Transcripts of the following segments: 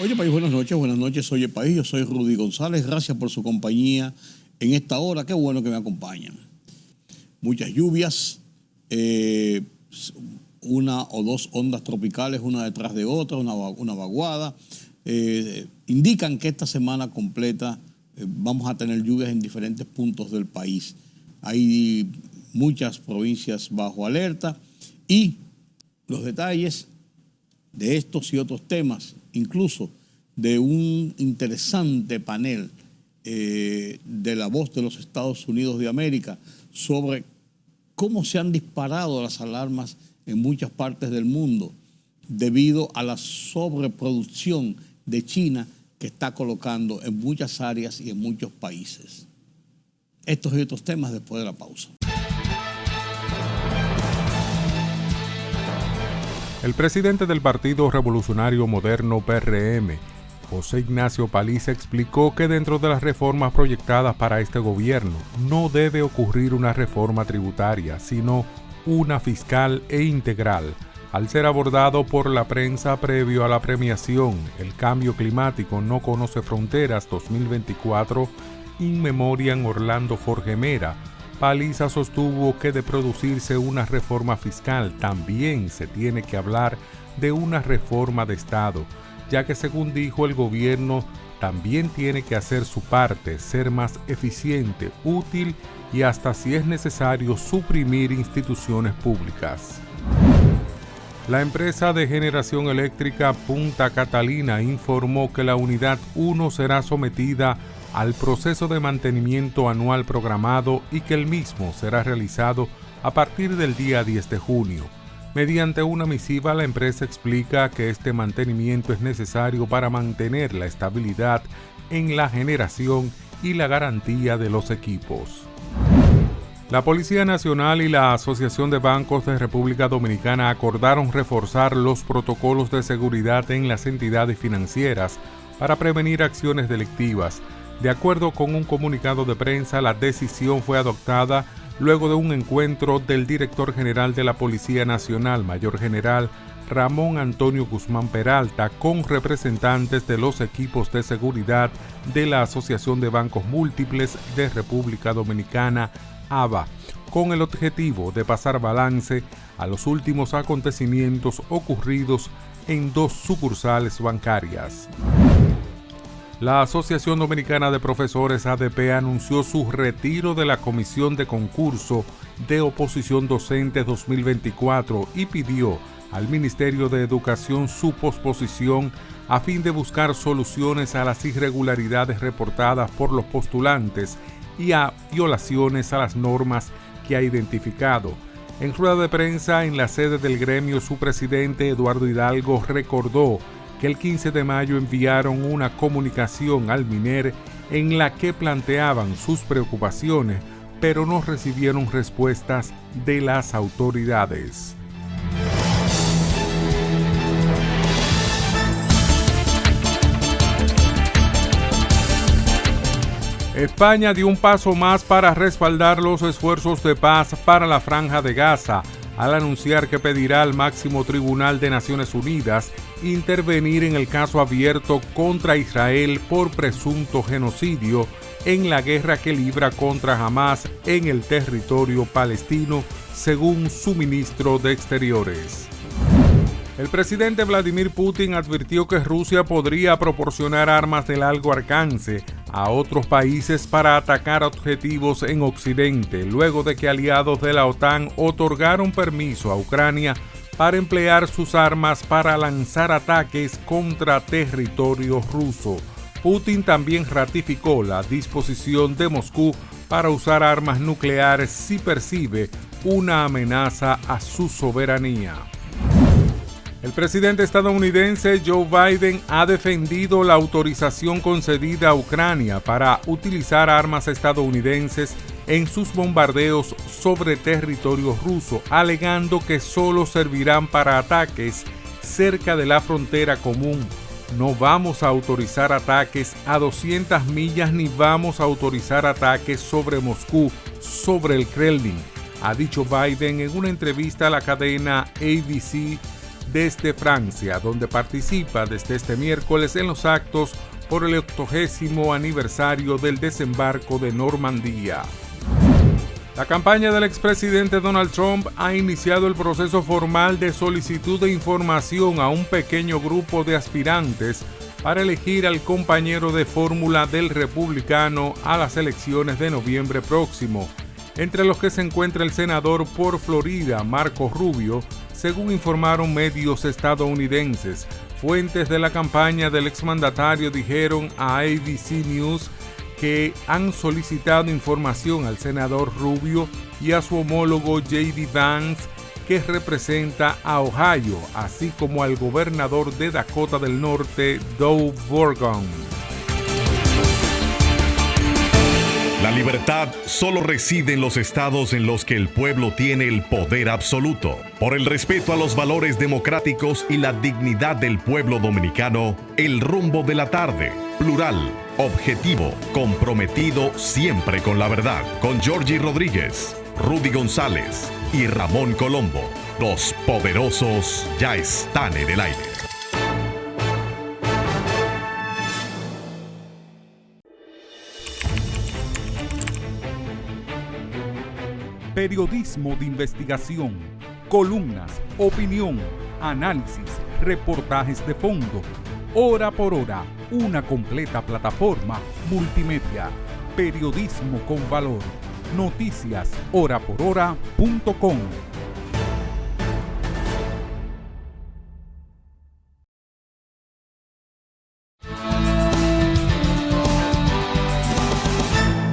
Oye País, buenas noches, Oye País, yo soy Rudy González, gracias por su compañía en esta hora, qué bueno que me acompañan. Muchas lluvias, una o dos ondas tropicales, una detrás de otra, una vaguada, indican que esta semana completa vamos a tener lluvias en diferentes puntos del país. Hay muchas provincias bajo alerta y los detalles de estos y otros temas, incluso de un interesante panel de La Voz de los Estados Unidos de América sobre cómo se han disparado las alarmas en muchas partes del mundo debido a la sobreproducción de China que está colocando en muchas áreas y en muchos países. Estos y otros temas después de la pausa. El presidente del Partido Revolucionario Moderno PRM, José Ignacio Paliza, explicó que dentro de las reformas proyectadas para este gobierno no debe ocurrir una reforma tributaria, sino una fiscal e integral. Al ser abordado por la prensa previo a la premiación El Cambio Climático no conoce fronteras 2024, in memoriam Orlando Jorge Mera, Paliza sostuvo que de producirse una reforma fiscal también se tiene que hablar de una reforma de Estado, ya que según dijo el gobierno también tiene que hacer su parte, ser más eficiente, útil y hasta si es necesario suprimir instituciones públicas. La empresa de generación eléctrica Punta Catalina informó que la unidad 1 será sometida al proceso de mantenimiento anual programado y que el mismo será realizado a partir del día 10 de junio. Mediante una misiva, la empresa explica que este mantenimiento es necesario para mantener la estabilidad en la generación y la garantía de los equipos. La Policía Nacional y la Asociación de Bancos de República Dominicana acordaron reforzar los protocolos de seguridad en las entidades financieras para prevenir acciones delictivas. De acuerdo con un comunicado de prensa, la decisión fue adoptada luego de un encuentro del director general de la Policía Nacional, Mayor General Ramón Antonio Guzmán Peralta, con representantes de los equipos de seguridad de la Asociación de Bancos Múltiples de República Dominicana, ABA, con el objetivo de pasar balance a los últimos acontecimientos ocurridos en dos sucursales bancarias. La Asociación Dominicana de Profesores ADP anunció su retiro de la Comisión de Concurso de Oposición Docente 2024 y pidió al Ministerio de Educación su posposición a fin de buscar soluciones a las irregularidades reportadas por los postulantes y a violaciones a las normas que ha identificado. En rueda de prensa en la sede del gremio, su presidente Eduardo Hidalgo recordó que el 15 de mayo enviaron una comunicación al MINER en la que planteaban sus preocupaciones, pero no recibieron respuestas de las autoridades. España dio un paso más para respaldar los esfuerzos de paz para la Franja de Gaza, al anunciar que pedirá al máximo tribunal de Naciones Unidas intervenir en el caso abierto contra Israel por presunto genocidio en la guerra que libra contra Hamás en el territorio palestino, según su ministro de Exteriores. El presidente Vladimir Putin advirtió que Rusia podría proporcionar armas de largo alcance a otros países para atacar objetivos en Occidente, luego de que aliados de la OTAN otorgaron permiso a Ucrania para emplear sus armas para lanzar ataques contra territorio ruso. Putin también ratificó la disposición de Moscú para usar armas nucleares si percibe una amenaza a su soberanía. El presidente estadounidense Joe Biden ha defendido la autorización concedida a Ucrania para utilizar armas estadounidenses en sus bombardeos sobre territorio ruso, alegando que solo servirán para ataques cerca de la frontera común. No vamos a autorizar ataques a 200 millas ni vamos a autorizar ataques sobre Moscú, sobre el Kremlin, ha dicho Biden en una entrevista a la cadena ABC desde Francia, donde participa desde este miércoles en los actos por el 80º aniversario del desembarco de Normandía. La campaña del expresidente Donald Trump ha iniciado el proceso formal de solicitud de información a un pequeño grupo de aspirantes para elegir al compañero de fórmula del republicano a las elecciones de noviembre próximo, entre los que se encuentra el senador por Florida, Marco Rubio, según informaron medios estadounidenses. Fuentes de la campaña del exmandatario dijeron a ABC News que han solicitado información al senador Rubio y a su homólogo J.D. Vance, que representa a Ohio, así como al gobernador de Dakota del Norte, Doug Burgum. La libertad solo reside en los estados en los que el pueblo tiene el poder absoluto. Por el respeto a los valores democráticos y la dignidad del pueblo dominicano, El Rumbo de la Tarde, plural, objetivo, comprometido siempre con la verdad. Con Georgie Rodríguez, Rudy González y Ramón Colombo. Los poderosos ya están en el aire. Periodismo de investigación, columnas, opinión, análisis, reportajes de fondo. Hora por hora, una completa plataforma multimedia. Periodismo con valor. Noticias horaporhora.com.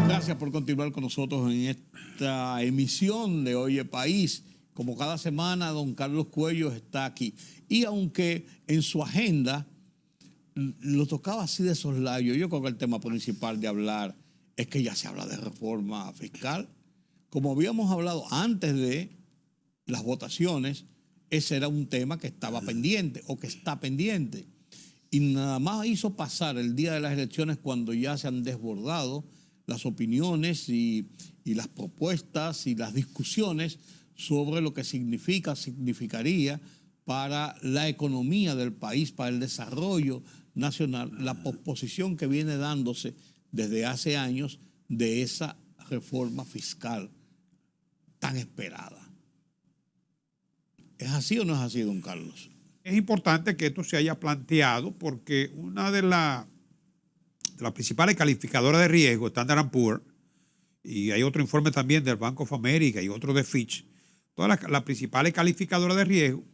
Gracias por continuar con nosotros en esta emisión de Oye País. Como cada semana, don Carlos Cuello está aquí. Y aunque en su agenda lo tocaba así de soslayo, yo creo que el tema principal de hablar es que ya se habla de reforma fiscal. Como habíamos hablado antes de las votaciones, ese era un tema que estaba pendiente o que está pendiente. Y nada más hizo pasar el día de las elecciones cuando ya se han desbordado las opiniones y las propuestas y las discusiones sobre lo que significaría para la economía del país, para el desarrollo nacional, la posposición que viene dándose desde hace años de esa reforma fiscal tan esperada. ¿Es así o no es así, don Carlos? Es importante que esto se haya planteado porque una de las principales calificadoras de riesgo, Standard & Poor's, y hay otro informe también del Bank of America y otro de Fitch, todas las principales calificadoras de riesgo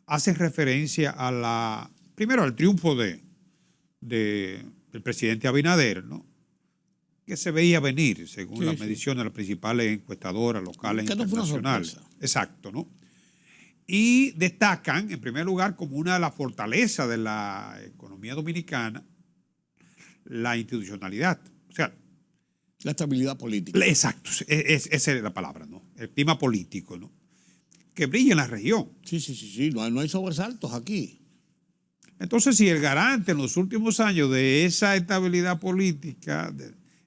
hacen referencia primero al triunfo del presidente Abinader, ¿no? Que se veía venir, según las mediciones de las principales encuestadoras locales e internacionales. Exacto, ¿no? Y destacan, en primer lugar, como una de las fortalezas de la economía dominicana, la institucionalidad. O sea, la estabilidad política. Exacto, esa es la palabra, ¿no? El clima político, ¿no? Que brilla en la región. Sí, no hay sobresaltos aquí. Entonces, si el garante en los últimos años de esa estabilidad política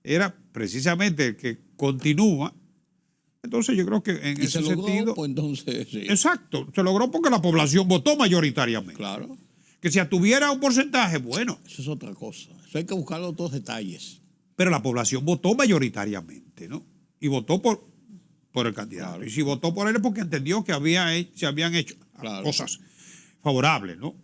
era precisamente el que continúa, entonces yo creo que en ese sentido... Pues entonces, sí. Exacto, se logró porque la población votó mayoritariamente. Claro. Que si tuviera un porcentaje, bueno. Eso es otra cosa. Eso hay que buscar los otros detalles. Pero la población votó mayoritariamente, ¿no? Y votó por el candidato. Claro. Y si votó por él es porque entendió que se habían hecho cosas favorables, ¿no?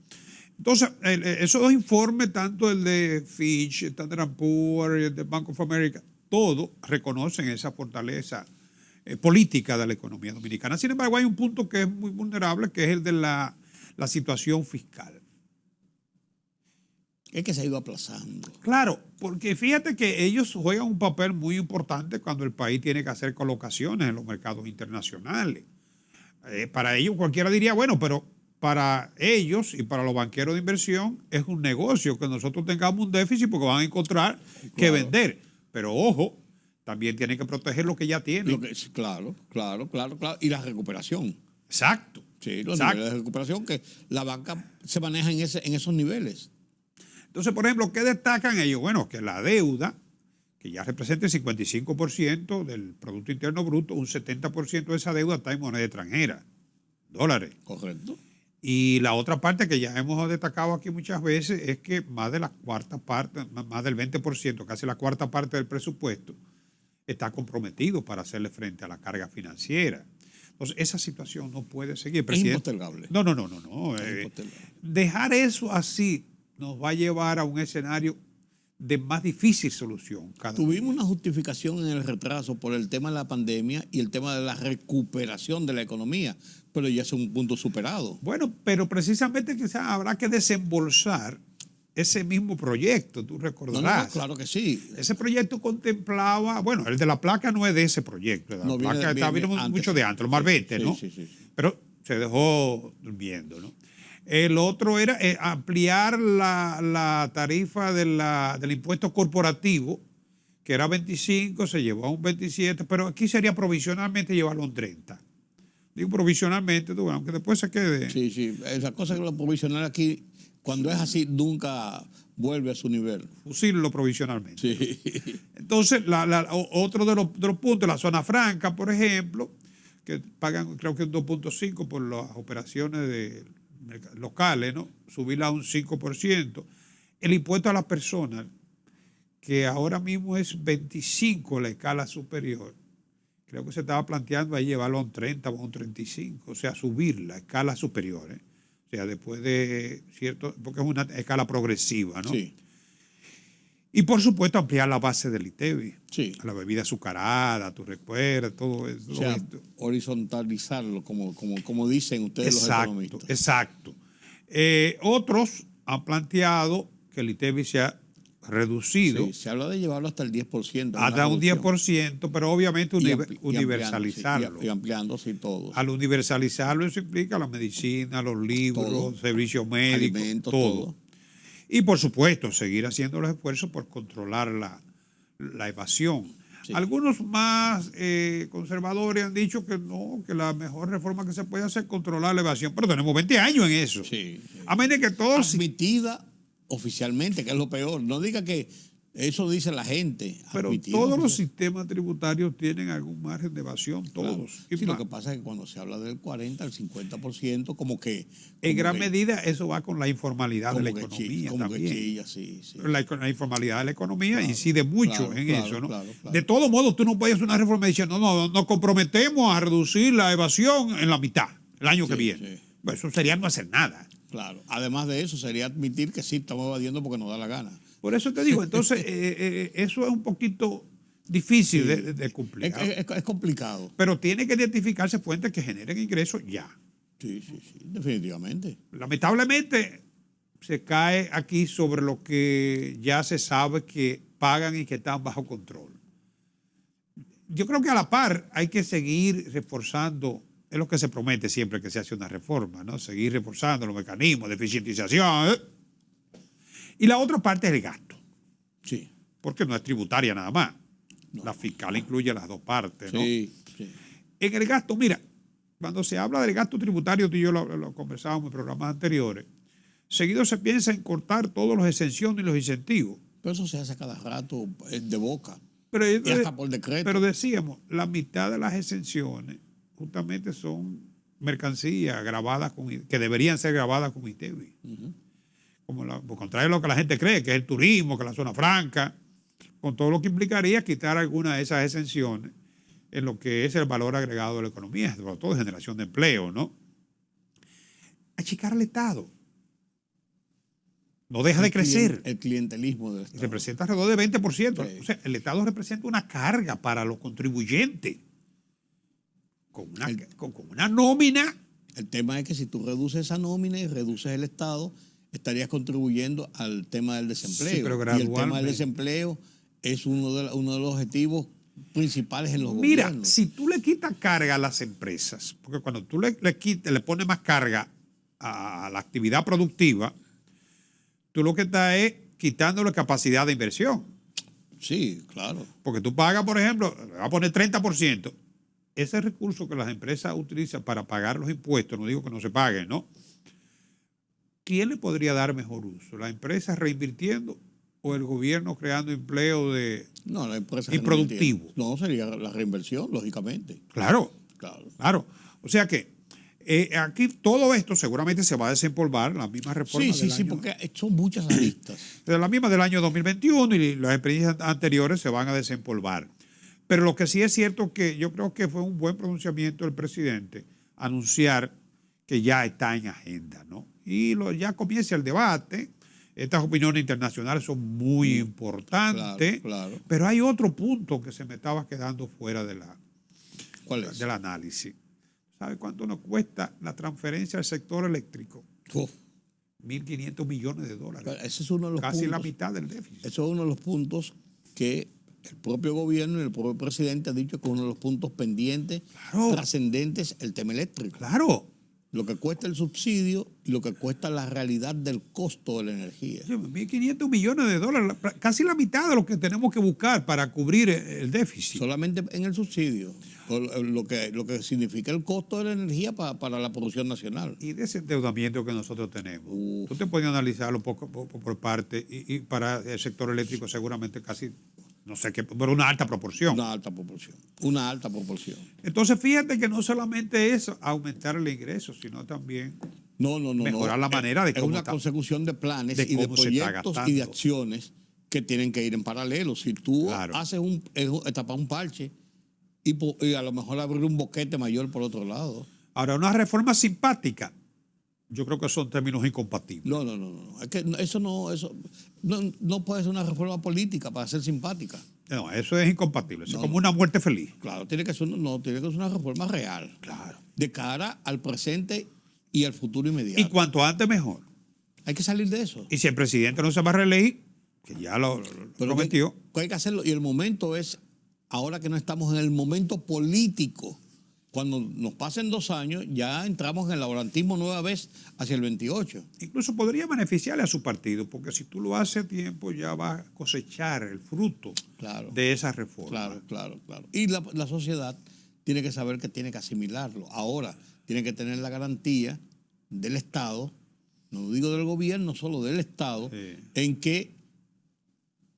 Entonces, esos dos informes, tanto el de Fitch, Standard & Poor's y el de Bank of America, todos reconocen esa fortaleza política de la economía dominicana. Sin embargo, hay un punto que es muy vulnerable, que es el de la situación fiscal. Es que se ha ido aplazando. Claro, porque fíjate que ellos juegan un papel muy importante cuando el país tiene que hacer colocaciones en los mercados internacionales. Para ellos cualquiera diría, bueno, pero para ellos y para los banqueros de inversión es un negocio que nosotros tengamos un déficit porque van a encontrar que vender. Pero ojo, también tienen que proteger lo que ya tienen. Claro. Y la recuperación. Exacto. Sí, los niveles de recuperación, que la banca se maneja en esos niveles. Entonces, por ejemplo, ¿qué destacan ellos? Bueno, que la deuda, que ya representa el 55% del Producto Interno Bruto, un 70% de esa deuda está en moneda extranjera, dólares. Correcto. Y la otra parte que ya hemos destacado aquí muchas veces es que más de la cuarta parte, más del 20%, casi la cuarta parte del presupuesto, está comprometido para hacerle frente a la carga financiera. Entonces, esa situación no puede seguir. Es impostergable. No. Es impostergable. Dejar eso así nos va a llevar a un escenario de más difícil solución. Tuvimos una justificación en el retraso por el tema de la pandemia y el tema de la recuperación de la economía, pero ya es un punto superado. Bueno, pero precisamente quizás habrá que desembolsar ese mismo proyecto, tú recordarás. No, claro que sí. Ese proyecto contemplaba, bueno, el de la placa no es de ese proyecto, la placa viene mucho de antes, los Marbete, ¿no? Sí. Pero se dejó durmiendo, ¿no? El otro era ampliar la tarifa del impuesto corporativo, que era 25, se llevó a un 27, pero aquí sería provisionalmente llevarlo a un 30. Digo provisionalmente, aunque después se quede. Sí. Esa cosa que lo provisional aquí, cuando es así, nunca vuelve a su nivel. Fusillo provisionalmente. Sí. Entonces, otro de los puntos, la zona franca, por ejemplo, que pagan creo que un 2.5 por las operaciones locales, ¿no? Subirla a un 5%. El impuesto a las personas, que ahora mismo es 25 la escala superior, creo que se estaba planteando ahí llevarlo a un 30 o a un 35, o sea, subir la escala superior, ¿eh? O sea, después de cierto, porque es una escala progresiva, ¿no? Sí. Y por supuesto ampliar la base del ITEVI. Sí. A la bebida azucarada, tú recuerdas, todo eso. O sea, horizontalizarlo, como dicen ustedes los economistas. Exacto. Otros han planteado que el ITEVI se ha reducido. Sí, se habla de llevarlo hasta el 10%. Hasta un 10%, pero obviamente universalizarlo. Y ampliándose todo. Al universalizarlo eso implica la medicina, los libros, servicios médicos, alimentos, todo. Y por supuesto, seguir haciendo los esfuerzos por controlar la evasión. Sí. Algunos más conservadores han dicho que no, que la mejor reforma que se puede hacer es controlar la evasión. Pero tenemos 20 años en eso. Sí. A menos que todos... Admitida oficialmente, que es lo peor. No diga que eso dice la gente. Pero todos los sistemas tributarios tienen algún margen de evasión, todos. Claro. Sí, lo que pasa es que cuando se habla del 40, el 50%, como que... En gran medida eso va con la informalidad de la economía también. Sí. La informalidad de la economía incide mucho en eso, ¿no? Claro. De todo modo, tú no puedes hacer una reforma diciendo, no, nos comprometemos a reducir la evasión en la mitad el año que viene. Sí. Pues eso sería no hacer nada. Claro. Además de eso, sería admitir que sí estamos evadiendo porque nos da la gana. Por eso te digo, entonces, eso es un poquito difícil de cumplir. Es complicado. Pero tiene que identificarse fuentes que generen ingresos ya. Sí, definitivamente. Lamentablemente, se cae aquí sobre lo que ya se sabe que pagan y que están bajo control. Yo creo que a la par hay que seguir reforzando, es lo que se promete siempre que se hace una reforma, ¿no? Seguir reforzando los mecanismos de eficientización. Y la otra parte es el gasto. Sí. Porque no es tributaria nada más. No. La fiscal incluye las dos partes, ¿no? Sí. En el gasto, mira, cuando se habla del gasto tributario, tú y yo lo conversábamos en programas anteriores, seguido se piensa en cortar todos los exenciones y los incentivos. Pero eso se hace cada rato de boca. Y hasta por decreto. Pero decíamos, la mitad de las exenciones justamente son mercancías grabadas que deberían ser grabadas con ITEVI. Por contrario a lo que la gente cree, que es el turismo, que es la zona franca, con todo lo que implicaría quitar alguna de esas exenciones en lo que es el valor agregado de la economía, sobre todo de generación de empleo, ¿no? Achicar al Estado. No deja de crecer. El clientelismo del Estado. Representa alrededor de 20%. Sí. O sea, el Estado representa una carga para los contribuyentes. Con una nómina. El tema es que si tú reduces esa nómina y reduces el Estado, estarías contribuyendo al tema del desempleo. Sí, pero gradualmente. Y el tema del desempleo es uno de los objetivos principales en los gobiernos. Mira, si tú le quitas carga a las empresas, porque cuando tú le pones más carga a la actividad productiva, tú lo que estás es quitándole capacidad de inversión. Sí, claro. Porque tú pagas, por ejemplo, le vas a poner 30%. Ese recurso que las empresas utilizan para pagar los impuestos, no digo que no se paguen, ¿no? ¿Quién le podría dar mejor uso? ¿La empresa reinvirtiendo o el gobierno creando empleo la empresa improductivo? No, sería la reinversión, lógicamente. Claro. O sea que aquí todo esto seguramente se va a desempolvar, la misma reforma Sí, porque son muchas aristas. de la misma del año 2021 y las experiencias anteriores se van a desempolvar. Pero lo que sí es cierto que yo creo que fue un buen pronunciamiento del presidente anunciar que ya está en agenda, ¿no? Y ya comienza el debate. Estas opiniones internacionales son muy importantes, claro. Pero hay otro punto que se me estaba quedando fuera ¿Cuál es? del análisis. ¿Sabe cuánto nos cuesta la transferencia al sector eléctrico? 1.500 millones de dólares. Ese es uno de los Casi puntos, la mitad del déficit. Eso es uno de los puntos que el propio gobierno y el propio presidente ha dicho que es uno de los puntos pendientes, trascendentes, el tema eléctrico. Claro. Lo que cuesta el subsidio y lo que cuesta la realidad del costo de la energía. 1.500 millones de dólares, casi la mitad de lo que tenemos que buscar para cubrir el déficit. Solamente en el subsidio, lo que significa el costo de la energía para la producción nacional. Y de ese endeudamiento que nosotros tenemos. Tú te puedes analizarlo poco por parte y para el sector eléctrico seguramente casi, no sé qué, pero una alta proporción. Una alta proporción. Entonces fíjate que no solamente es aumentar el ingreso, sino también mejorar la manera de cómo es una consecución de planes y de proyectos y de acciones que tienen que ir en paralelo. Si tú haces tapar un parche y a lo mejor abrir un boquete mayor por otro lado. Ahora, una reforma simpática, yo creo que son términos incompatibles. No. Es que eso no puede ser una reforma política para ser simpática. No, eso es incompatible. Es como una muerte feliz. Claro, tiene que ser una reforma real. Claro. De cara al presente y al futuro inmediato. Y cuanto antes mejor. Hay que salir de eso. Y si el presidente no se va a reelegir, que ya lo prometió. Hay que hacerlo. Y el momento es, ahora que no estamos en el momento político, cuando nos pasen 2 años, ya entramos en el laborantismo nueva vez hacia el 28. Incluso podría beneficiarle a su partido, porque si tú lo haces a tiempo, ya vas a cosechar el fruto de esa reforma. Claro. Y la sociedad tiene que saber que tiene que asimilarlo. Ahora, tiene que tener la garantía del Estado, no digo del gobierno, solo del Estado, en que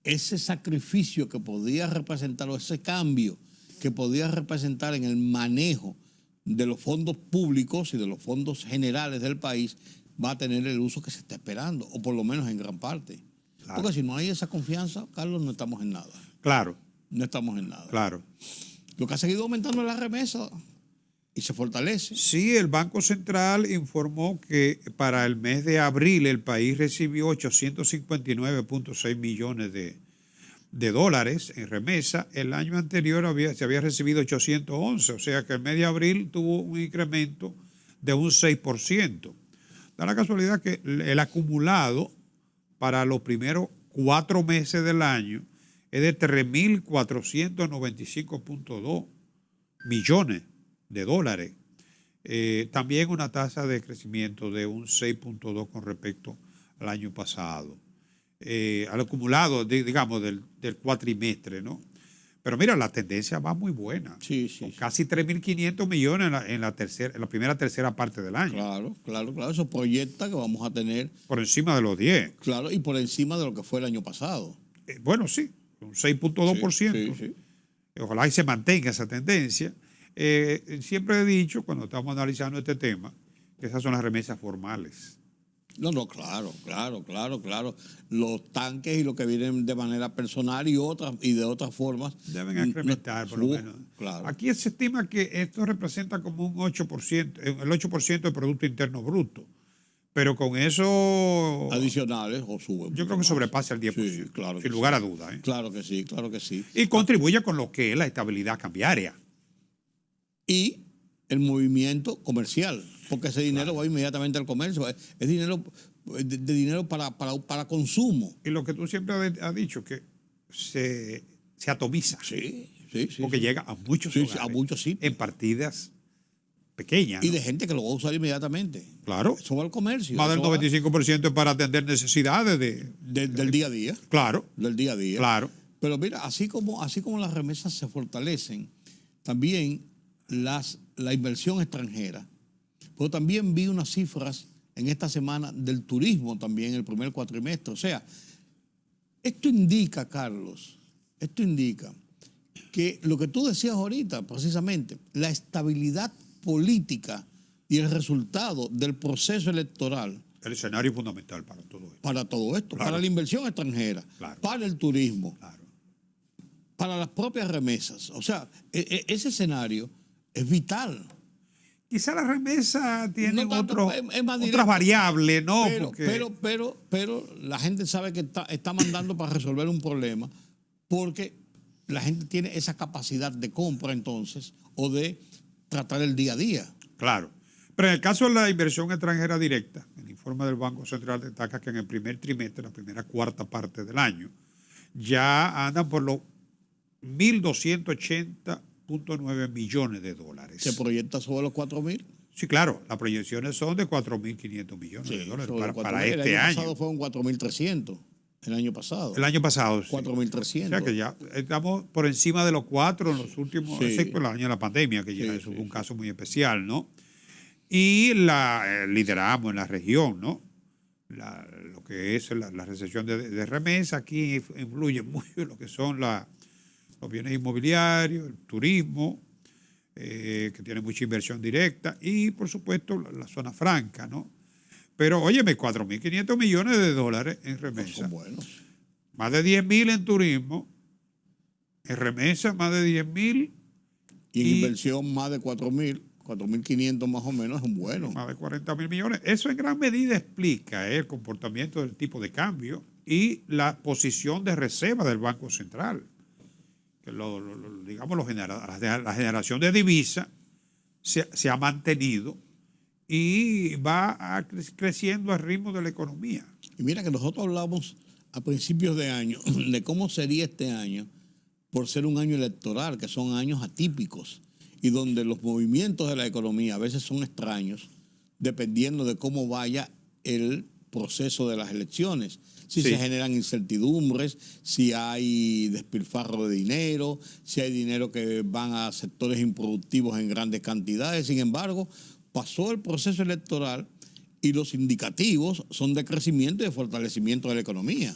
ese sacrificio que podía representar, o ese cambio que podía representar en el manejo de los fondos públicos y de los fondos generales del país, va a tener el uso que se está esperando, o por lo menos en gran parte. Claro. Porque si no hay esa confianza, Carlos, no estamos en nada. Claro. No estamos en nada. Claro. Lo que ha seguido aumentando es la remesa y se fortalece. Sí, el Banco Central informó que para el mes de abril el país recibió 859.6 millones de dólares en remesa. El año anterior se había recibido 811, o sea que el mes de abril tuvo un incremento de un 6%. Da la casualidad que el acumulado para los primeros 4 meses del año es de 3.495.2 millones de dólares. También una tasa de crecimiento de un 6.2 con respecto al año pasado. Al acumulado, digamos, del cuatrimestre, ¿no? Pero mira, la tendencia va muy buena. Sí. Con casi 3.500 millones en la primera tercera parte del año. Claro. Eso proyecta que vamos a tener... Por encima de los 10. Claro, y por encima de lo que fue el año pasado. Bueno, sí, un 6.2%. Sí. Ojalá y se mantenga esa tendencia. Siempre he dicho, cuando estamos analizando este tema, que esas son las remesas formales. No, claro. Los tanques y lo que vienen de manera personal y de otras formas. Deben incrementar, por lo menos. Claro. Aquí se estima que esto representa como un 8%, el 8% del Producto Interno Bruto. Pero con eso... Adicionales o suben. Yo creo que sobrepasa el 10%. Sí, claro. Sin lugar a dudas. Claro que sí. Y contribuye con lo que es la estabilidad cambiaria. Y el movimiento comercial, porque ese dinero va inmediatamente al comercio, es dinero para consumo. Y lo que tú siempre has dicho, que se atomiza. Sí. Porque llega a muchos hogares, a muchos sitios. En partidas pequeñas. Y de gente que lo va a usar inmediatamente. Claro. Eso va al comercio. Más del 95% es para atender necesidades del día a día. Claro. Del día a día. Claro. Pero mira, así como las remesas se fortalecen, también la inversión extranjera. Pero también vi unas cifras en esta semana del turismo también, el primer cuatrimestre. O sea, esto indica, Carlos, que lo que tú decías ahorita, precisamente, la estabilidad política y el resultado del proceso electoral. El escenario fundamental para todo esto. Para todo esto, Claro. para la inversión extranjera, Claro. para el turismo, Claro. para las propias remesas. O sea, ese escenario es vital. Quizá la remesa tiene No tanto, es más otras directo. variables, ¿no? Pero la gente sabe que está mandando para resolver un problema porque la gente tiene esa capacidad de compra entonces o de tratar el día a día. Claro. Pero en el caso de la inversión extranjera directa, el informe del Banco Central destaca que en el primer trimestre, la primera cuarta parte del año, ya andan por los 1.280.9 millones de dólares. Se proyecta sobre los 4.000. Sí, claro, las proyecciones son de 4.500 millones de dólares sobre los para 4.000. este El año año. pasado fueron 4.300. El año pasado. El año pasado, sí. 4.300. O sea que ya estamos por encima de los 4 en los últimos, Sí. excepto el año de la pandemia, que ya Sí, eso sí, fue un caso muy especial, ¿no? Y lideramos en la región, ¿no? Lo que es la recepción de remesa, aquí influye mucho lo que son los bienes inmobiliarios, el turismo, que tiene mucha inversión directa, y por supuesto la zona franca, ¿no? Pero óyeme, 4.500 millones de dólares en remesa. Son buenos. Más de 10.000 en turismo, en remesa más de 10.000. Y en inversión más de 4.000, 4.500 más o menos, es un bueno. Más de 40.000 millones. Eso en gran medida explica el comportamiento del tipo de cambio y la posición de reserva del Banco Central. Que digamos, la generación de divisa se ha mantenido y va creciendo al ritmo de la economía. Y mira que nosotros hablamos a principios de año de cómo sería este año por ser un año electoral, que son años atípicos y donde los movimientos de la economía a veces son extraños dependiendo de cómo vaya el proceso de las elecciones. Si Sí. se generan incertidumbres, si hay despilfarro de dinero, si hay dinero que van a sectores improductivos en grandes cantidades. Sin embargo, pasó el proceso electoral y los indicativos son de crecimiento y de fortalecimiento de la economía.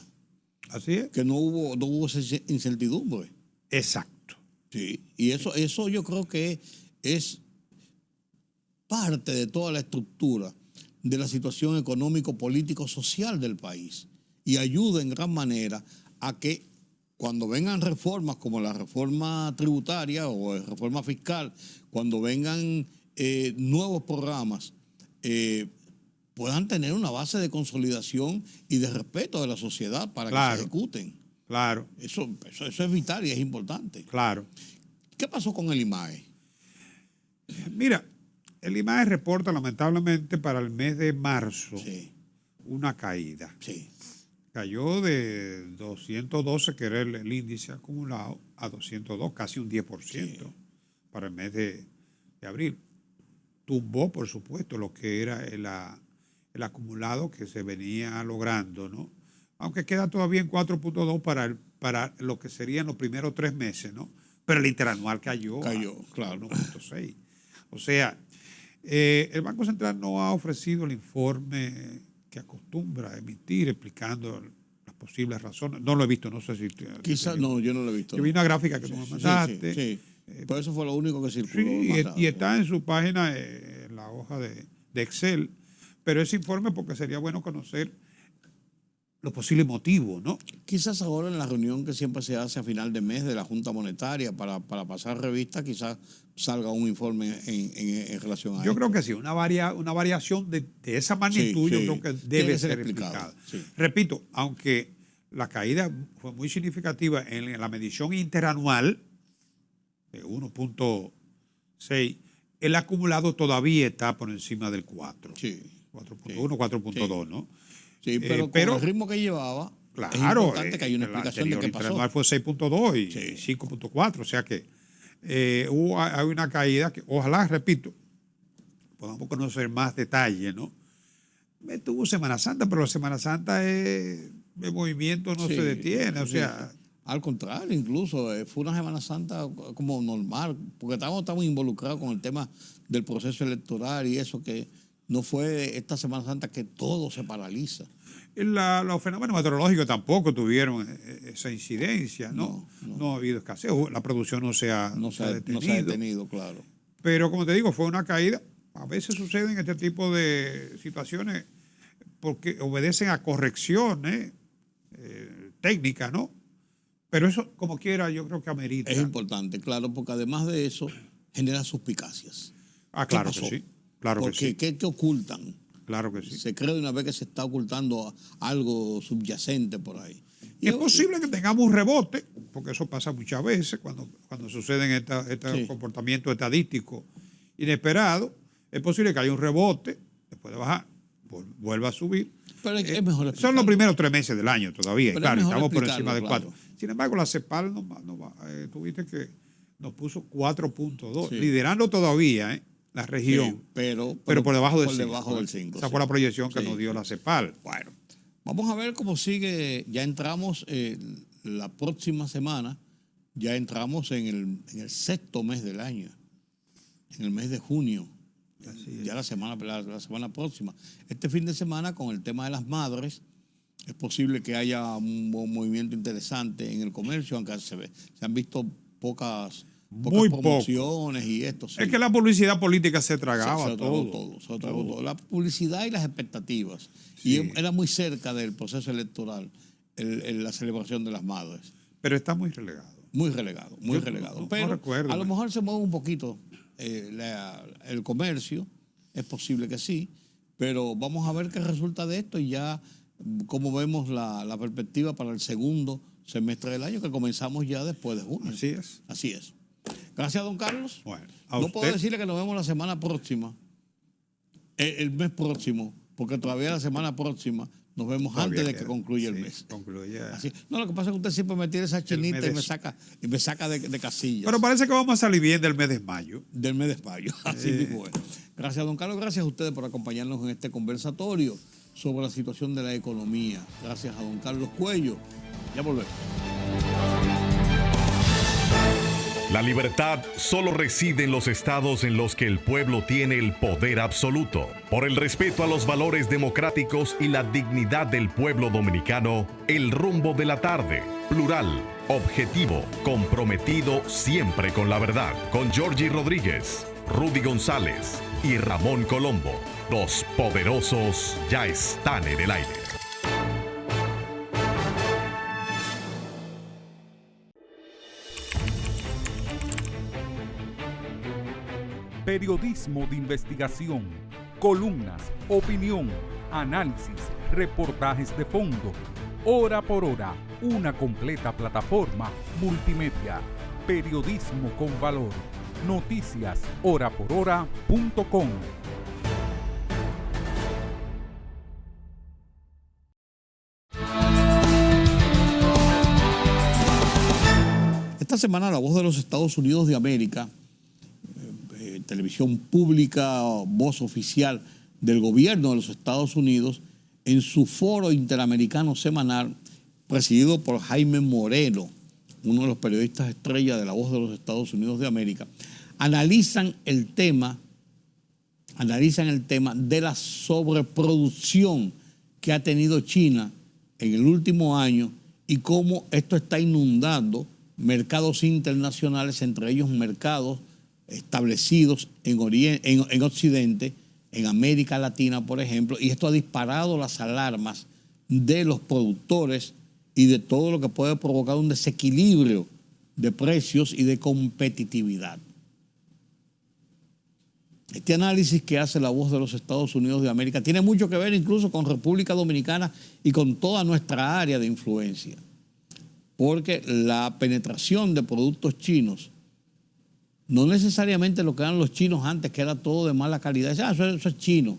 Así es. Que no hubo esa incertidumbre. Exacto. Sí. Y eso yo creo que es parte de toda la estructura de la situación económico, político, social del país. Y ayuda en gran manera a que cuando vengan reformas como la reforma tributaria o la reforma fiscal, cuando vengan nuevos programas, puedan tener una base de consolidación y de respeto de la sociedad para que se ejecuten. Claro. Eso es vital y es importante. Claro. ¿Qué pasó con el IMAE? Mira, el IMAE reporta lamentablemente para el mes de marzo una caída. Sí. Cayó de 212, que era el índice acumulado, a 202, casi un 10% para el mes de abril. Tumbó, por supuesto, lo que era el acumulado que se venía logrando, ¿no? Aunque queda todavía en 4.2 para lo que serían los primeros 3 meses, ¿no? Pero el interanual cayó claro, 1.6. O sea, el Banco Central no ha ofrecido el informe que acostumbra a emitir explicando las posibles razones. No lo he visto, no sé si... Quizás no, yo no lo he visto. Yo vi una gráfica que tú me mandaste. Sí. Por eso fue lo único que circuló. Sí, y está en su página, en la hoja de Excel. Pero ese informe, porque sería bueno conocer los posibles motivos, ¿no? Quizás ahora en la reunión que siempre se hace a final de mes de la Junta Monetaria para pasar revista, quizás salga un informe en relación a Yo esto. creo que sí, una variación de esa magnitud yo creo que debe ser explicada. Sí. Repito, aunque la caída fue muy significativa en la medición interanual de 1.6, el acumulado todavía está por encima del 4. Sí. 4.1, 4.2, ¿no? Sí, pero con el ritmo que llevaba, claro, es importante que haya una explicación de qué pasó. El interanual fue 6.2 y 5.4, o sea que hay una caída que, ojalá, repito, podamos conocer más detalles, ¿no? Tuvo Semana Santa, pero la Semana Santa el movimiento no se detiene, o sea... Al contrario, incluso fue una Semana Santa como normal, porque estábamos involucrados con el tema del proceso electoral y eso, que no fue esta Semana Santa que todo se paraliza. Los fenómenos meteorológicos tampoco tuvieron esa incidencia, ¿no? No ha habido escasez, la producción no se ha detenido. Claro. Pero como te digo, fue una caída A veces suceden este tipo de situaciones porque obedecen a correcciones técnicas, ¿no? Pero eso, como quiera, yo creo que amerita. Es importante, claro, porque además de eso genera suspicacias. Ah, claro ¿Qué que pasó? sí. Claro que Porque sí. ¿qué ocultan? Claro que sí. Se cree de una vez que se está ocultando algo subyacente por ahí. Y es posible que tengamos un rebote, porque eso pasa muchas veces cuando suceden estos Sí. comportamientos estadísticos inesperados. Es posible que haya un rebote, después de bajar, vuelva a subir. Pero es mejor Son explicarlo. los primeros 3 meses del año todavía, Pero claro, es mejor estamos por explicarlo, encima de claro. 4. Sin embargo, la CEPAL tuviste que nos puso 4.2, Sí. liderando todavía la región, Sí, pero por debajo del 5. debajo del 5. Esa fue la proyección que Sí. nos dio la CEPAL. Bueno, vamos a ver cómo sigue. Ya entramos la próxima semana, ya entramos en el sexto mes del año, en el mes de junio. Ya la semana próxima. Este fin de semana, con el tema de las madres, es posible que haya un movimiento interesante en el comercio, aunque se han visto pocas Muy promociones y esto. Sí. Es que la publicidad política se tragaba Se lo tragó todo. se lo tragó todo. La publicidad y las expectativas. Sí. Y era muy cerca del proceso electoral la celebración de las madres. Pero está muy relegado. Muy relegado, muy Yo relegado. no Pero recuerdo. a lo mejor se mueve un poquito el comercio, es posible que sí, pero vamos a ver qué resulta de esto y ya cómo vemos la perspectiva para el segundo semestre del año, que comenzamos ya después de junio. Así es. Así es. Gracias, don Carlos. Bueno, No puedo decirle que nos vemos la semana próxima, el mes próximo, porque todavía la semana próxima nos vemos Todavía antes de queda. que concluya el Sí, mes. concluye. Así. No, lo que pasa es que usted siempre me tira esa chinita mes y me saca de casillas. Pero parece que vamos a salir bien del mes de mayo. Del mes de mayo. Así mismo es. Gracias, don Carlos. Gracias a ustedes por acompañarnos en este conversatorio sobre la situación de la economía. Gracias a don Carlos Cuello. Ya volvemos. La libertad solo reside en los estados en los que el pueblo tiene el poder absoluto. Por el respeto a los valores democráticos y la dignidad del pueblo dominicano, El Rumbo de la Tarde, plural, objetivo, comprometido siempre con la verdad. Con Georgie Rodríguez, Rudy González y Ramón Colombo. Los poderosos ya están en el aire. Periodismo de investigación, columnas, opinión, análisis, reportajes de fondo, hora por hora, una completa plataforma multimedia. Periodismo con valor. Noticias horaporhora.com. Esta semana La Voz de los Estados Unidos de América, televisión pública, voz oficial del gobierno de los Estados Unidos, en su foro interamericano semanal, presidido por Jaime Moreno, uno de los periodistas estrella de La Voz de los Estados Unidos de América, analizan el tema de la sobreproducción que ha tenido China en el último año y cómo esto está inundando mercados internacionales, entre ellos mercados establecidos en Occidente, en América Latina, por ejemplo, y esto ha disparado las alarmas de los productores y de todo lo que puede provocar un desequilibrio de precios y de competitividad. Este análisis que hace La Voz de los Estados Unidos de América tiene mucho que ver incluso con República Dominicana y con toda nuestra área de influencia, porque la penetración de productos chinos, no necesariamente lo que eran los chinos antes, que era todo de mala calidad. Eso es chino.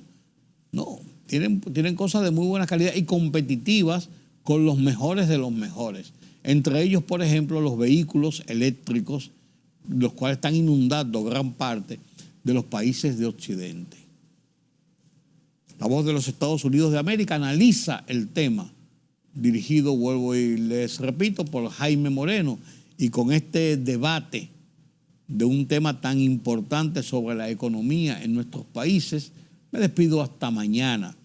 No, tienen cosas de muy buena calidad y competitivas con los mejores de los mejores. Entre ellos, por ejemplo, los vehículos eléctricos, los cuales están inundando gran parte de los países de Occidente. La Voz de los Estados Unidos de América analiza el tema, dirigido, vuelvo y les repito, por Jaime Moreno, y con este debate de un tema tan importante sobre la economía en nuestros países, me despido hasta mañana.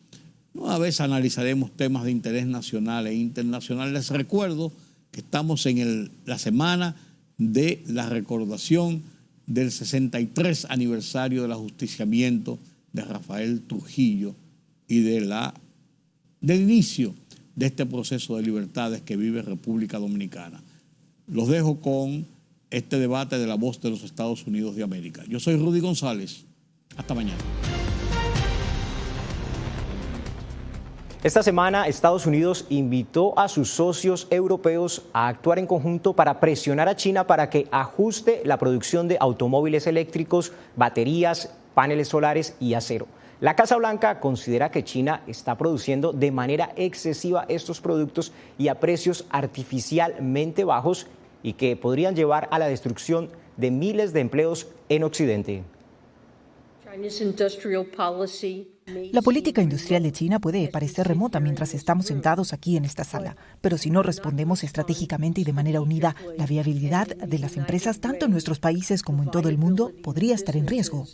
Una vez analizaremos temas de interés nacional e internacional. Les recuerdo que estamos en la semana de la recordación del 63 aniversario del ajusticiamiento de Rafael Trujillo y del inicio de este proceso de libertades que vive República Dominicana. Los dejo con este debate de La Voz de los Estados Unidos de América. Yo soy Rudy González. Hasta mañana. Esta semana, Estados Unidos invitó a sus socios europeos a actuar en conjunto para presionar a China para que ajuste la producción de automóviles eléctricos, baterías, paneles solares y acero. La Casa Blanca considera que China está produciendo de manera excesiva estos productos y a precios artificialmente bajos y que podrían llevar a la destrucción de miles de empleos en Occidente. La política industrial de China puede parecer remota mientras estamos sentados aquí en esta sala, pero si no respondemos estratégicamente y de manera unida, la viabilidad de las empresas, tanto en nuestros países como en todo el mundo, podría estar en riesgo.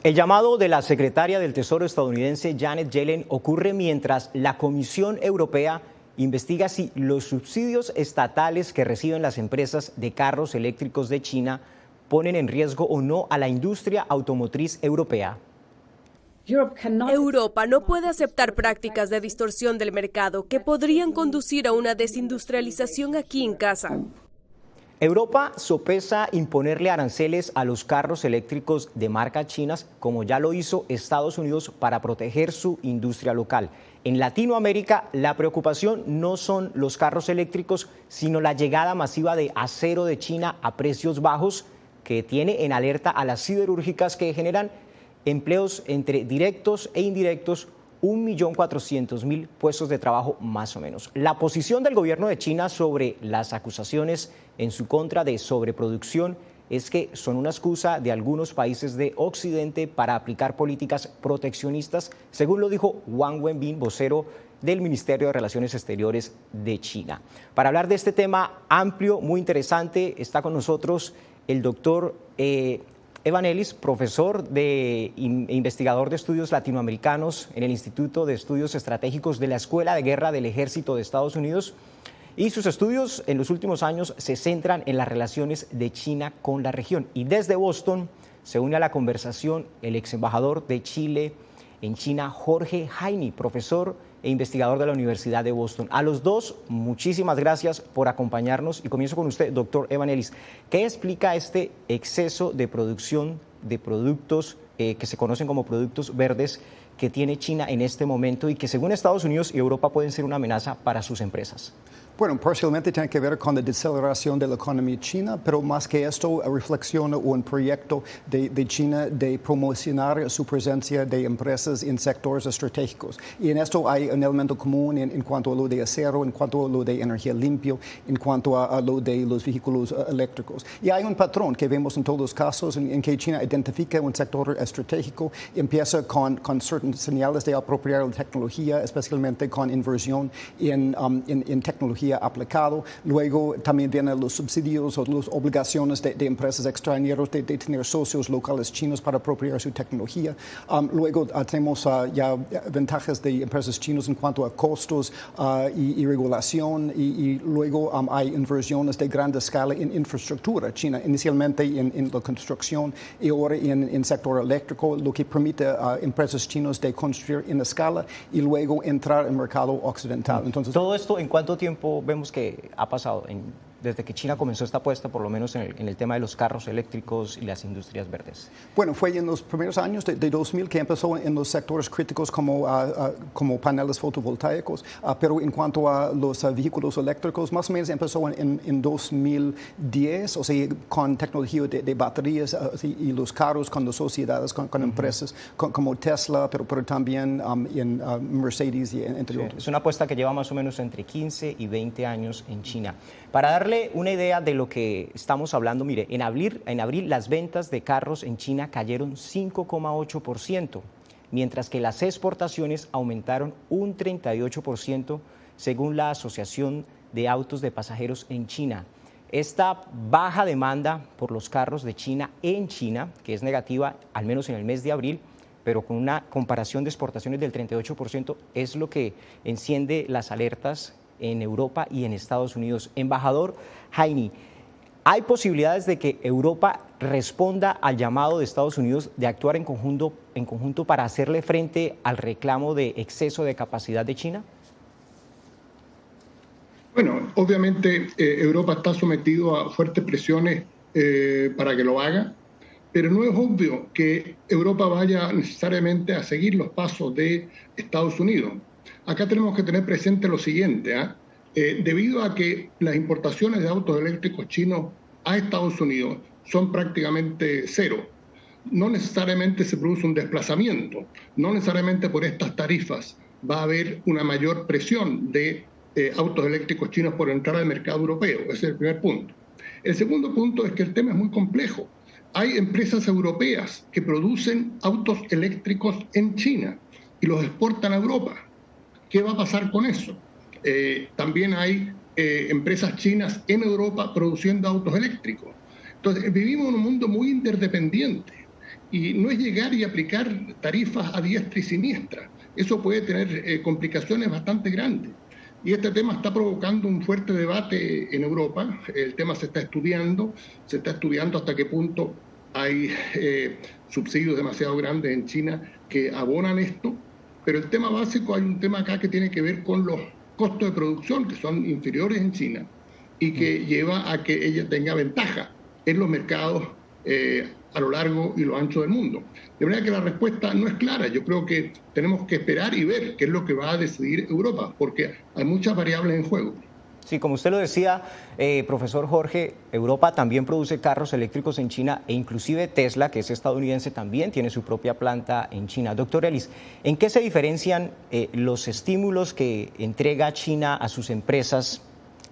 El llamado de la secretaria del Tesoro estadounidense Janet Yellen ocurre mientras la Comisión Europea investiga si los subsidios estatales que reciben las empresas de carros eléctricos de China ponen en riesgo o no a la industria automotriz europea. Europa no puede aceptar prácticas de distorsión del mercado que podrían conducir a una desindustrialización aquí en casa. Europa sopesa imponerle aranceles a los carros eléctricos de marcas chinas, como ya lo hizo Estados Unidos para proteger su industria local. En Latinoamérica, la preocupación no son los carros eléctricos, sino la llegada masiva de acero de China a precios bajos, que tiene en alerta a las siderúrgicas que generan empleos entre directos e indirectos, 1.400.000 puestos de trabajo más o menos. La posición del gobierno de China sobre las acusaciones en su contra de sobreproducción es que son una excusa de algunos países de Occidente para aplicar políticas proteccionistas, según lo dijo Wang Wenbin, vocero del Ministerio de Relaciones Exteriores de China. Para hablar de este tema amplio, muy interesante, está con nosotros el doctor Evan Ellis, profesor e investigador de estudios latinoamericanos en el Instituto de Estudios Estratégicos de la Escuela de Guerra del Ejército de Estados Unidos. Y sus estudios en los últimos años se centran en las relaciones de China con la región. Y desde Boston se une a la conversación el ex embajador de Chile en China, Jorge Heine, profesor e investigador de la Universidad de Boston. A los dos, muchísimas gracias por acompañarnos y comienzo con usted, doctor Evan Ellis. ¿Qué explica este exceso de producción de productos que se conocen como productos verdes que tiene China en este momento y que según Estados Unidos y Europa pueden ser una amenaza para sus empresas? Bueno, parcialmente tiene que ver con la deceleración de la economía china, pero más que esto reflexiona un proyecto de China de promocionar su presencia de empresas en sectores estratégicos. Y en esto hay un elemento común en cuanto a lo de acero, en cuanto a lo de energía limpia, en cuanto a lo de los vehículos eléctricos. Y hay un patrón que vemos en todos los casos en que China identifica un sector estratégico, empieza con ciertas señales de apropiar la tecnología, especialmente con inversión en tecnología aplicado. Luego también vienen los subsidios o las obligaciones de empresas extranjeras de tener socios locales chinos para apropiar su tecnología. Luego tenemos ya ventajas de empresas chinas en cuanto a costos y regulación. Y luego hay inversiones de gran escala en infraestructura china, inicialmente en la construcción y ahora en el sector eléctrico, lo que permite a empresas chinas de construir en escala y luego entrar al mercado occidental. Entonces, ¿todo esto en cuánto tiempo vemos que ha pasado desde que China comenzó esta apuesta, por lo menos en el tema de los carros eléctricos y las industrias verdes? Bueno, fue en los primeros años de 2000 que empezó en los sectores críticos como paneles fotovoltaicos, pero en cuanto a los vehículos eléctricos, más o menos empezó en 2010, o sea, con tecnología de baterías y los carros con las sociedades, con empresas como Tesla, pero también en Mercedes y entre otros. Es una apuesta que lleva más o menos entre 15 y 20 años en China. Para darle una idea de lo que estamos hablando, mire, en abril las ventas de carros en China cayeron 5,8%, mientras que las exportaciones aumentaron un 38%, según la Asociación de Autos de Pasajeros en China. Esta baja demanda por los carros de China en China, que es negativa al menos en el mes de abril, pero con una comparación de exportaciones del 38%, es lo que enciende las alertas en Europa y en Estados Unidos. Embajador Heine, ¿Hay posibilidades de que Europa responda al llamado de Estados Unidos de actuar en conjunto para hacerle frente al reclamo de exceso de capacidad de China? Bueno, obviamente Europa está sometido a fuertes presiones para que lo haga, pero no es obvio que Europa vaya necesariamente a seguir los pasos de Estados Unidos. Acá tenemos que tener presente lo siguiente, debido a que las importaciones de autos eléctricos chinos a Estados Unidos son prácticamente cero. No necesariamente se produce un desplazamiento, no necesariamente por estas tarifas va a haber una mayor presión de autos eléctricos chinos por entrar al mercado europeo. Ese es el primer punto. El segundo punto es que el tema es muy complejo. Hay empresas europeas que producen autos eléctricos en China y los exportan a Europa. ¿Qué va a pasar con eso? También hay empresas chinas en Europa produciendo autos eléctricos. Entonces, vivimos en un mundo muy interdependiente y no es llegar y aplicar tarifas a diestra y siniestra. Eso puede tener complicaciones bastante grandes. Y este tema está provocando un fuerte debate en Europa. El tema se está estudiando hasta qué punto hay subsidios demasiado grandes en China que abonan esto. Pero el tema básico, hay un tema acá que tiene que ver con los costos de producción, que son inferiores en China, y que lleva a que ella tenga ventaja en los mercados a lo largo y lo ancho del mundo. De manera que la respuesta no es clara. Yo creo que tenemos que esperar y ver qué es lo que va a decidir Europa, porque hay muchas variables en juego. Sí, como usted lo decía, profesor Jorge, Europa también produce carros eléctricos en China e inclusive Tesla, que es estadounidense, también tiene su propia planta en China. Doctor Ellis, ¿en qué se diferencian los estímulos que entrega China a sus empresas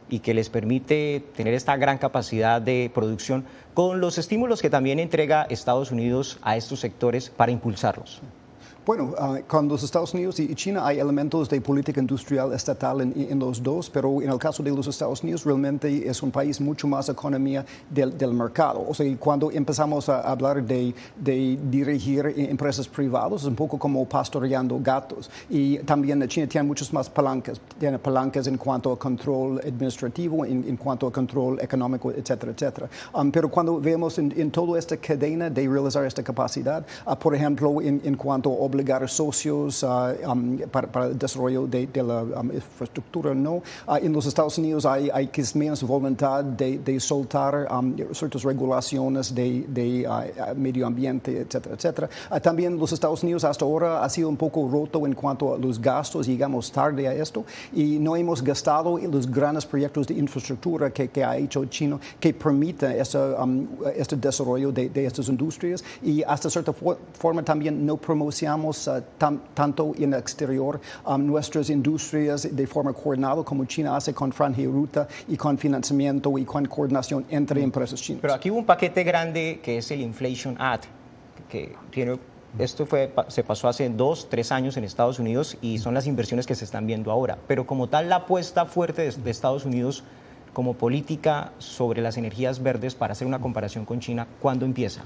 y que les permite tener esta gran capacidad de producción con los estímulos que también entrega Estados Unidos a estos sectores para impulsarlos? Bueno, con los Estados Unidos y China hay elementos de política industrial estatal en los dos, pero en el caso de los Estados Unidos realmente es un país mucho más economía del mercado. O sea, cuando empezamos a hablar de dirigir empresas privadas, es un poco como pastoreando gatos. Y también China tiene muchas más palancas. Tiene palancas en cuanto a control administrativo, en cuanto a control económico, etcétera, etcétera. Pero cuando vemos en toda esta cadena de realizar esta capacidad, por ejemplo, en cuanto a obligar ciertos para el desarrollo de la infraestructura, ¿no? En los Estados Unidos hay que es menos voluntad de soltar ciertas regulaciones de medio ambiente, etcétera, etcétera. También los Estados Unidos hasta ahora ha sido un poco roto en cuanto a los gastos, llegamos tarde a esto y no hemos gastado en los grandes proyectos de infraestructura que ha hecho China que permita este desarrollo de estas industrias y hasta cierta forma también no promocionamos tanto en el exterior nuestras industrias de forma coordinada como China hace con Franja y Ruta y con financiamiento y con coordinación entre empresas chinas. Pero aquí hubo un paquete grande que es el Inflation Act, que tiene... Esto se pasó hace 2-3 años en Estados Unidos y son las inversiones que se están viendo ahora. Pero como tal, la apuesta fuerte de Estados Unidos como política sobre las energías verdes, para hacer una comparación con China, ¿cuándo empieza?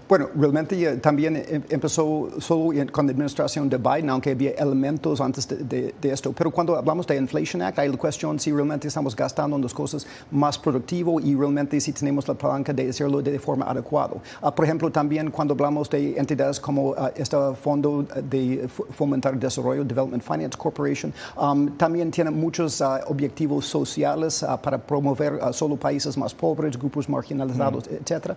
Bueno, realmente también empezó solo con la administración de Biden, aunque había elementos antes de esto. Pero cuando hablamos de Inflation Act, hay la cuestión si realmente estamos gastando en las cosas más productivo y realmente si tenemos la palanca de hacerlo de forma adecuada. Por ejemplo, también cuando hablamos de entidades como este Fondo de Fomentar el Desarrollo, Development Finance Corporation, también tiene muchos objetivos sociales para promover solo países más pobres, grupos marginalizados, etc.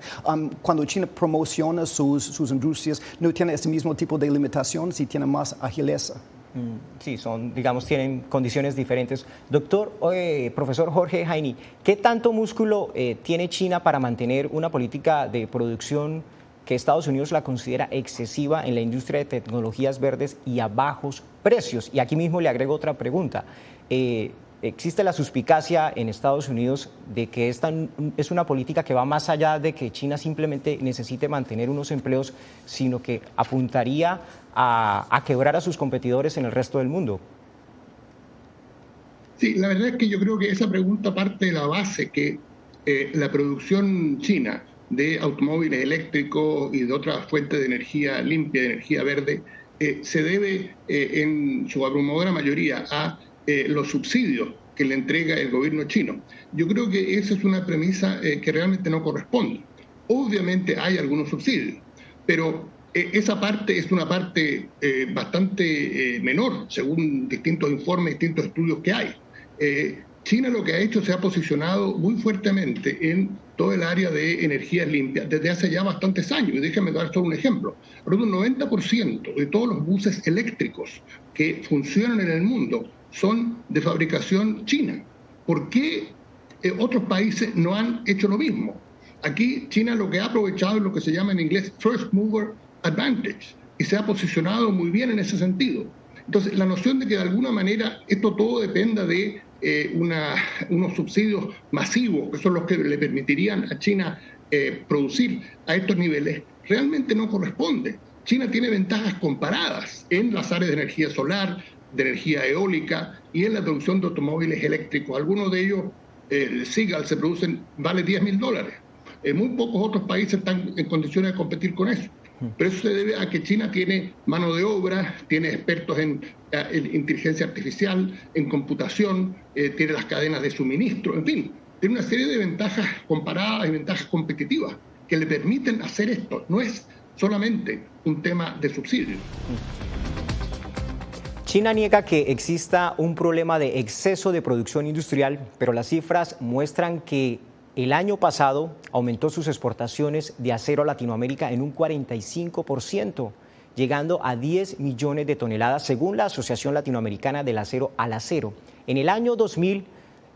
Cuando China promociona sus industrias, no tiene este mismo tipo de limitación, si tiene más agileza. Sí, tienen condiciones diferentes. Profesor Jorge Jaini, ¿qué tanto músculo tiene China para mantener una política de producción que Estados Unidos la considera excesiva en la industria de tecnologías verdes y a bajos precios? Y aquí mismo le agrego otra pregunta. ¿Existe la suspicacia en Estados Unidos de que esta es una política que va más allá de que China simplemente necesite mantener unos empleos, sino que apuntaría a quebrar a sus competidores en el resto del mundo? Sí, la verdad es que yo creo que esa pregunta parte de la base que la producción china de automóviles eléctricos y de otras fuentes de energía limpia, de energía verde, se debe en su abrumadora mayoría a los subsidios que le entrega el gobierno chino. Yo creo que esa es una premisa que realmente no corresponde. Obviamente hay algunos subsidios, pero esa parte es una parte bastante menor, según distintos informes, distintos estudios que hay. China lo que ha hecho, se ha posicionado muy fuertemente en todo el área de energías limpias desde hace ya bastantes años. Y déjame dar solo un ejemplo. Un 90% de todos los buses eléctricos que funcionan en el mundo son de fabricación china. ¿Por qué otros países no han hecho lo mismo? Aquí China lo que ha aprovechado es lo que se llama en inglés First Mover Advantage y se ha posicionado muy bien en ese sentido. Entonces, la noción de que de alguna manera esto todo dependa de unos subsidios masivos, que son los que le permitirían a China producir a estos niveles, realmente no corresponde. China tiene ventajas comparadas en las áreas de energía solar, de energía eólica y en la producción de automóviles eléctricos. Algunos de ellos, el Seagull, se producen, vale $10,000. Muy pocos otros países están en condiciones de competir con eso. Pero eso se debe a que China tiene mano de obra, tiene expertos en inteligencia artificial, en computación, tiene las cadenas de suministro, en fin, tiene una serie de ventajas comparadas y ventajas competitivas que le permiten hacer esto. No es solamente un tema de subsidios. China niega que exista un problema de exceso de producción industrial, pero las cifras muestran que el año pasado aumentó sus exportaciones de acero a Latinoamérica en un 45%, llegando a 10 millones de toneladas, según la Asociación Latinoamericana del Acero al Acero. En el año 2000,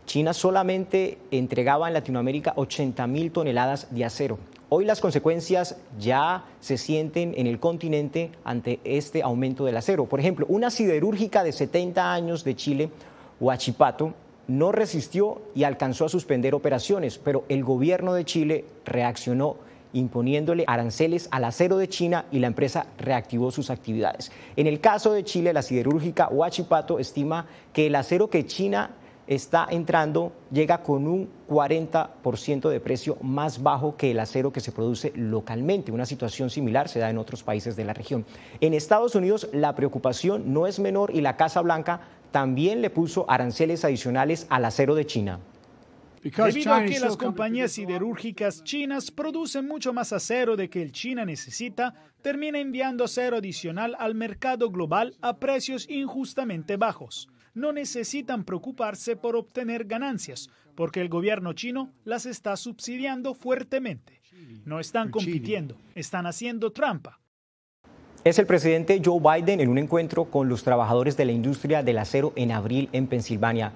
China solamente entregaba en Latinoamérica 80,000 toneladas de acero. Hoy las consecuencias ya se sienten en el continente ante este aumento del acero. Por ejemplo, una siderúrgica de 70 años de Chile, Huachipato, no resistió y alcanzó a suspender operaciones, pero el gobierno de Chile reaccionó imponiéndole aranceles al acero de China y la empresa reactivó sus actividades. En el caso de Chile, la siderúrgica Huachipato estima que el acero que China está entrando llega con un 40% de precio más bajo que el acero que se produce localmente. Una situación similar se da en otros países de la región. En Estados Unidos la preocupación no es menor y la Casa Blanca también le puso aranceles adicionales al acero de China. Debido a que las compañías siderúrgicas chinas producen mucho más acero de que el China necesita, termina enviando acero adicional al mercado global a precios injustamente bajos. No necesitan preocuparse por obtener ganancias, porque el gobierno chino las está subsidiando fuertemente. No están compitiendo, están haciendo trampa. Es el presidente Joe Biden en un encuentro con los trabajadores de la industria del acero en abril en Pensilvania.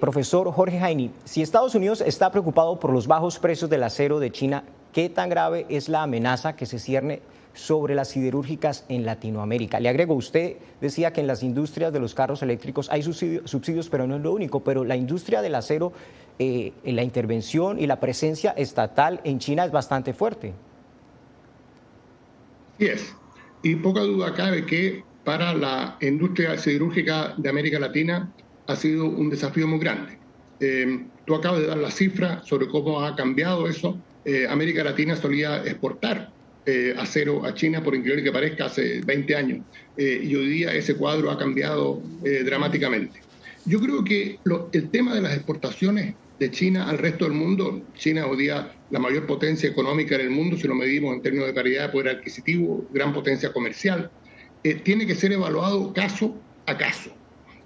Profesor Jorge Jaini, si Estados Unidos está preocupado por los bajos precios del acero de China, ¿qué tan grave es la amenaza que se cierne sobre las siderúrgicas en Latinoamérica? Le agrego, usted decía que en las industrias de los carros eléctricos hay subsidios, pero no es lo único, pero la industria del acero, la intervención y la presencia estatal en China es bastante fuerte. Sí es. Y poca duda cabe que para la industria siderúrgica de América Latina ha sido un desafío muy grande. Tú acabas de dar la cifra sobre cómo ha cambiado eso. América Latina solía exportar acero a China, por increíble que parezca, hace 20 años. Y hoy día ese cuadro ha cambiado dramáticamente. Yo creo que el tema de las exportaciones de China al resto del mundo, China hoy día la mayor potencia económica en el mundo, si lo medimos en términos de paridad de poder adquisitivo, gran potencia comercial, tiene que ser evaluado caso a caso.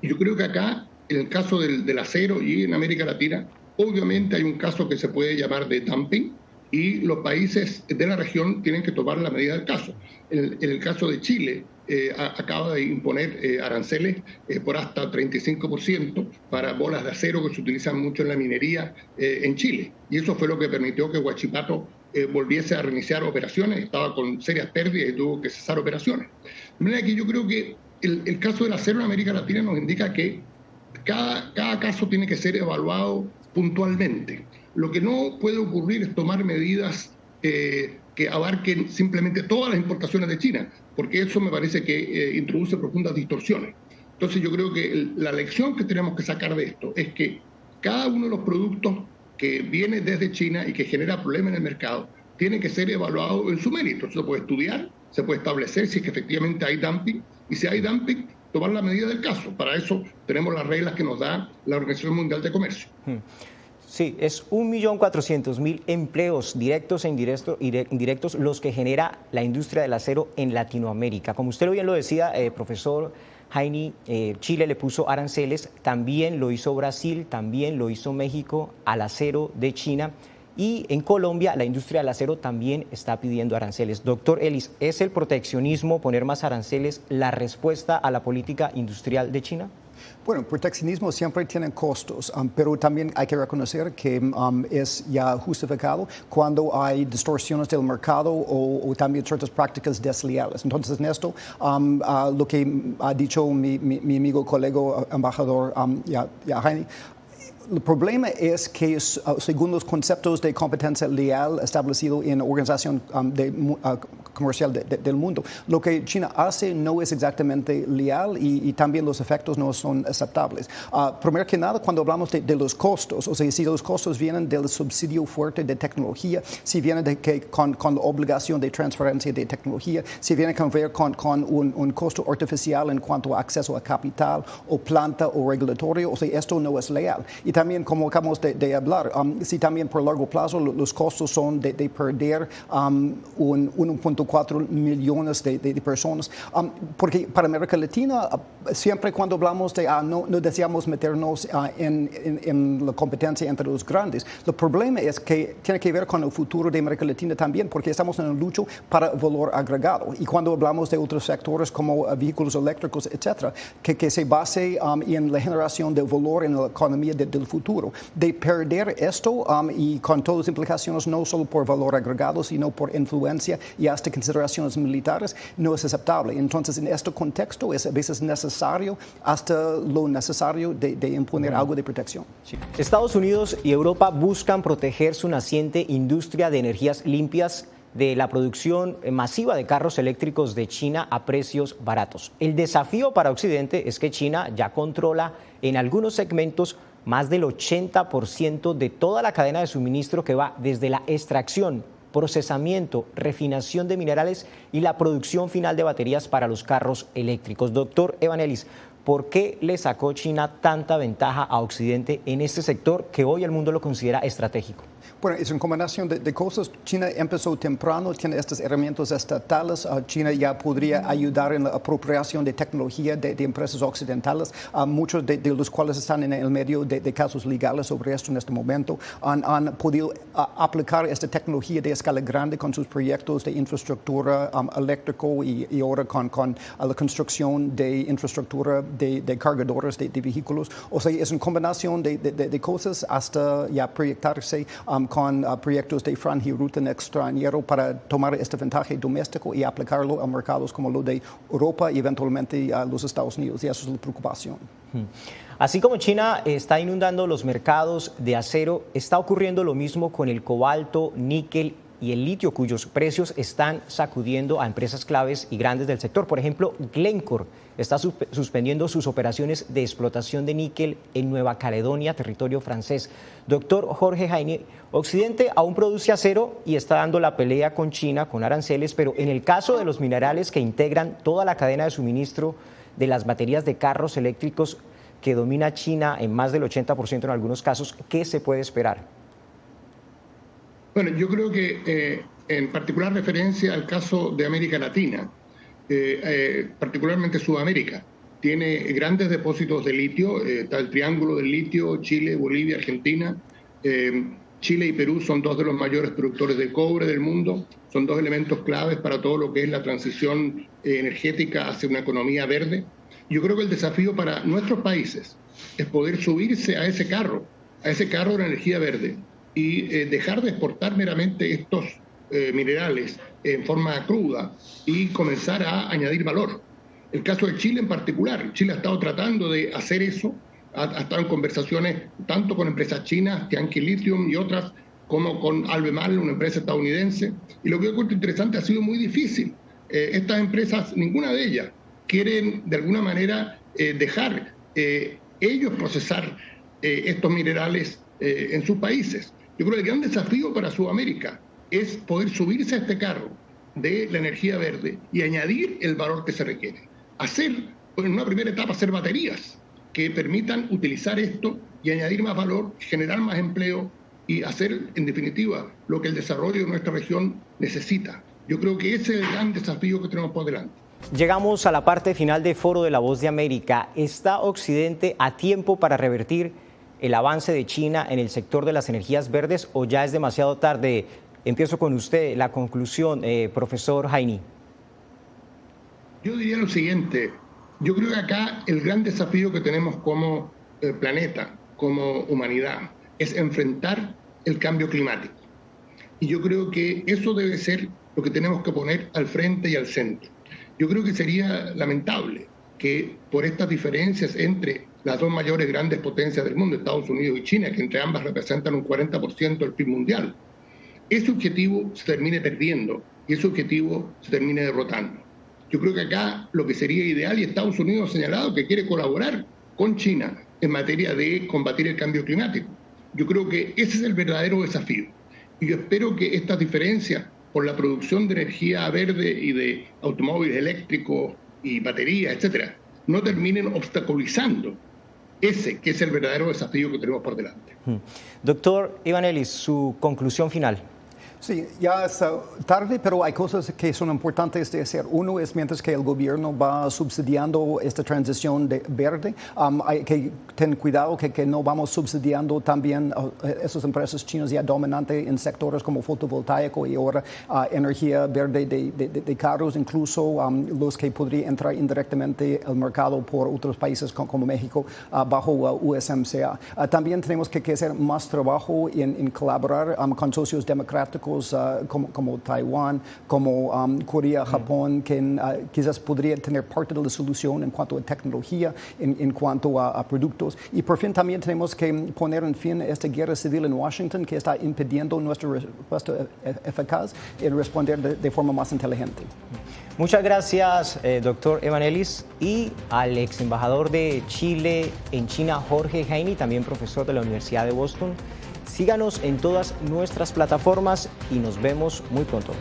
Y yo creo que acá, en el caso del acero y en América Latina, obviamente hay un caso que se puede llamar de dumping y los países de la región tienen que tomar la medida del caso. En el caso de Chile, acaba de imponer aranceles por hasta 35% para bolas de acero que se utilizan mucho en la minería en Chile. Y eso fue lo que permitió que Huachipato volviese a reiniciar operaciones, estaba con serias pérdidas y tuvo que cesar operaciones. De manera que yo creo que el caso del acero en América Latina nos indica que cada caso tiene que ser evaluado puntualmente. Lo que no puede ocurrir es tomar medidas que abarquen simplemente todas las importaciones de China, porque eso me parece que introduce profundas distorsiones. Entonces yo creo que la lección que tenemos que sacar de esto es que cada uno de los productos que viene desde China y que genera problemas en el mercado tiene que ser evaluado en su mérito. Se puede estudiar, se puede establecer si es que efectivamente hay dumping, y si hay dumping, tomar la medida del caso. Para eso tenemos las reglas que nos da la Organización Mundial de Comercio. Sí, es 1.400.000 empleos directos e indirectos los que genera la industria del acero en Latinoamérica. Como usted bien lo decía, profesor Jaime, Chile le puso aranceles, también lo hizo Brasil, también lo hizo México al acero de China. Y en Colombia la industria del acero también está pidiendo aranceles. Doctor Ellis, ¿es el proteccionismo, poner más aranceles, la respuesta a la política industrial de China? Bueno, proteccionismo siempre tiene costos, pero también hay que reconocer que es ya justificado cuando hay distorsiones del mercado o también ciertas prácticas desleales. Entonces, en esto, lo que ha dicho mi amigo, colega, embajador Jaime, el problema es que, según los conceptos de competencia leal establecidos en la Organización Comercial del Mundo, lo que China hace no es exactamente leal y también los efectos no son aceptables. Primero que nada, cuando hablamos de los costos, o sea, si los costos vienen del subsidio fuerte de tecnología, si vienen con la obligación de transferencia de tecnología, si viene con un costo artificial en cuanto a acceso a capital o planta o regulatorio, o sea, esto no es leal. Y también, como acabamos de hablar, si también por largo plazo los costos son de perder 1.4 millones de personas, porque para América Latina, siempre cuando hablamos de no deseamos meternos en la competencia entre los grandes, el problema es que tiene que ver con el futuro de América Latina también, porque estamos en el lucho para valor agregado. Y cuando hablamos de otros sectores como vehículos eléctricos, etcétera, que se base en la generación de valor en la economía del futuro, de perder esto y con todas las implicaciones no solo por valor agregado, sino por influencia y hasta consideraciones militares, no es aceptable. Entonces, en este contexto es a veces necesario, hasta lo necesario, de imponer algo de protección. Sí. Estados Unidos y Europa buscan proteger su naciente industria de energías limpias de la producción masiva de carros eléctricos de China a precios baratos. El desafío para Occidente es que China ya controla en algunos segmentos más del 80% de toda la cadena de suministro que va desde la extracción, procesamiento, refinación de minerales y la producción final de baterías para los carros eléctricos. Doctor Evan Ellis, ¿por qué le sacó China tanta ventaja a Occidente en este sector que hoy el mundo lo considera estratégico? Bueno, es una combinación de cosas. China empezó temprano, tiene estas herramientas estatales. China ya podría ayudar en la apropiación de tecnología de empresas occidentales, muchos de los cuales están en el medio de casos legales sobre esto en este momento. Han podido aplicar esta tecnología de escala grande con sus proyectos de infraestructura eléctrico y ahora con la construcción de infraestructura de cargadores de vehículos. O sea, es una combinación de cosas hasta ya proyectarse con proyectos de franja y ruta en extranjero para tomar este ventaja doméstico y aplicarlo a mercados como lo de Europa y eventualmente a los Estados Unidos. Y eso es la preocupación. Así como China está inundando los mercados de acero, está ocurriendo lo mismo con el cobalto, níquel y el litio, cuyos precios están sacudiendo a empresas claves y grandes del sector. Por ejemplo, Glencore está suspendiendo sus operaciones de explotación de níquel en Nueva Caledonia, territorio francés. Doctor Jorge Jaime, Occidente aún produce acero y está dando la pelea con China con aranceles, pero en el caso de los minerales que integran toda la cadena de suministro de las baterías de carros eléctricos que domina China en más del 80% en algunos casos, ¿qué se puede esperar? Bueno, yo creo que en particular referencia al caso de América Latina, particularmente Sudamérica, tiene grandes depósitos de litio, está el triángulo del litio, Chile, Bolivia, Argentina. Chile y Perú son dos de los mayores productores de cobre del mundo, son dos elementos claves para todo lo que es la transición energética hacia una economía verde. Yo creo que el desafío para nuestros países es poder subirse a ese carro de la energía verde, y dejar de exportar meramente estos minerales en forma cruda y comenzar a añadir valor. El caso de Chile en particular, Chile ha estado tratando de hacer eso, ha estado en conversaciones tanto con empresas chinas, Tianqi Lithium y otras, como con Albemarle, una empresa estadounidense, y lo que yo encuentro interesante ha sido muy difícil. Estas empresas, ninguna de ellas, quieren de alguna manera dejar ellos procesar estos minerales en sus países. Yo creo que el gran desafío para Sudamérica es poder subirse a este carro de la energía verde y añadir el valor que se requiere. Hacer en una primera etapa hacer baterías que permitan utilizar esto y añadir más valor, generar más empleo y hacer, en definitiva, lo que el desarrollo de nuestra región necesita. Yo creo que ese es el gran desafío que tenemos por delante. Llegamos a la parte final del Foro de la Voz de América. ¿Está Occidente a tiempo para revertir el avance de China en el sector de las energías verdes o ya es demasiado tarde? Empiezo con usted, la conclusión, profesor Jaini. Yo diría lo siguiente, yo creo que acá el gran desafío que tenemos como planeta, como humanidad, es enfrentar el cambio climático. Y yo creo que eso debe ser lo que tenemos que poner al frente y al centro. Yo creo que sería lamentable que por estas diferencias entre las dos mayores grandes potencias del mundo, Estados Unidos y China, que entre ambas representan un 40% del PIB mundial, ese objetivo se termine perdiendo y ese objetivo se termine derrotando. Yo creo que acá lo que sería ideal, y Estados Unidos ha señalado que quiere colaborar con China en materia de combatir el cambio climático. Yo creo que ese es el verdadero desafío. Y yo espero que estas diferencias por la producción de energía verde y de automóviles eléctricos y baterías, etcétera, no terminen obstaculizando ese que es el verdadero desafío que tenemos por delante. Doctor Evangelis, su conclusión final. Sí, ya es tarde, pero hay cosas que son importantes de hacer. Uno es mientras que el gobierno va subsidiando esta transición verde, hay que tener cuidado que no vamos subsidiando también esas empresas chinas ya dominantes en sectores como fotovoltaico y ahora energía verde de carros, incluso los que podrían entrar indirectamente al mercado por otros países como México bajo USMCA. También tenemos que hacer más trabajo en colaborar con socios democráticos como Taiwán, como Corea, Japón, que quizás podría tener parte de la solución en cuanto a tecnología, en cuanto a productos. Y por fin también tenemos que poner en fin a esta guerra civil en Washington que está impidiendo nuestra respuesta eficaz en responder de forma más inteligente. Muchas gracias, doctor Evangelis, y al ex embajador de Chile en China, Jorge Jaini, también profesor de la Universidad de Boston. Síganos en todas nuestras plataformas y nos vemos muy pronto.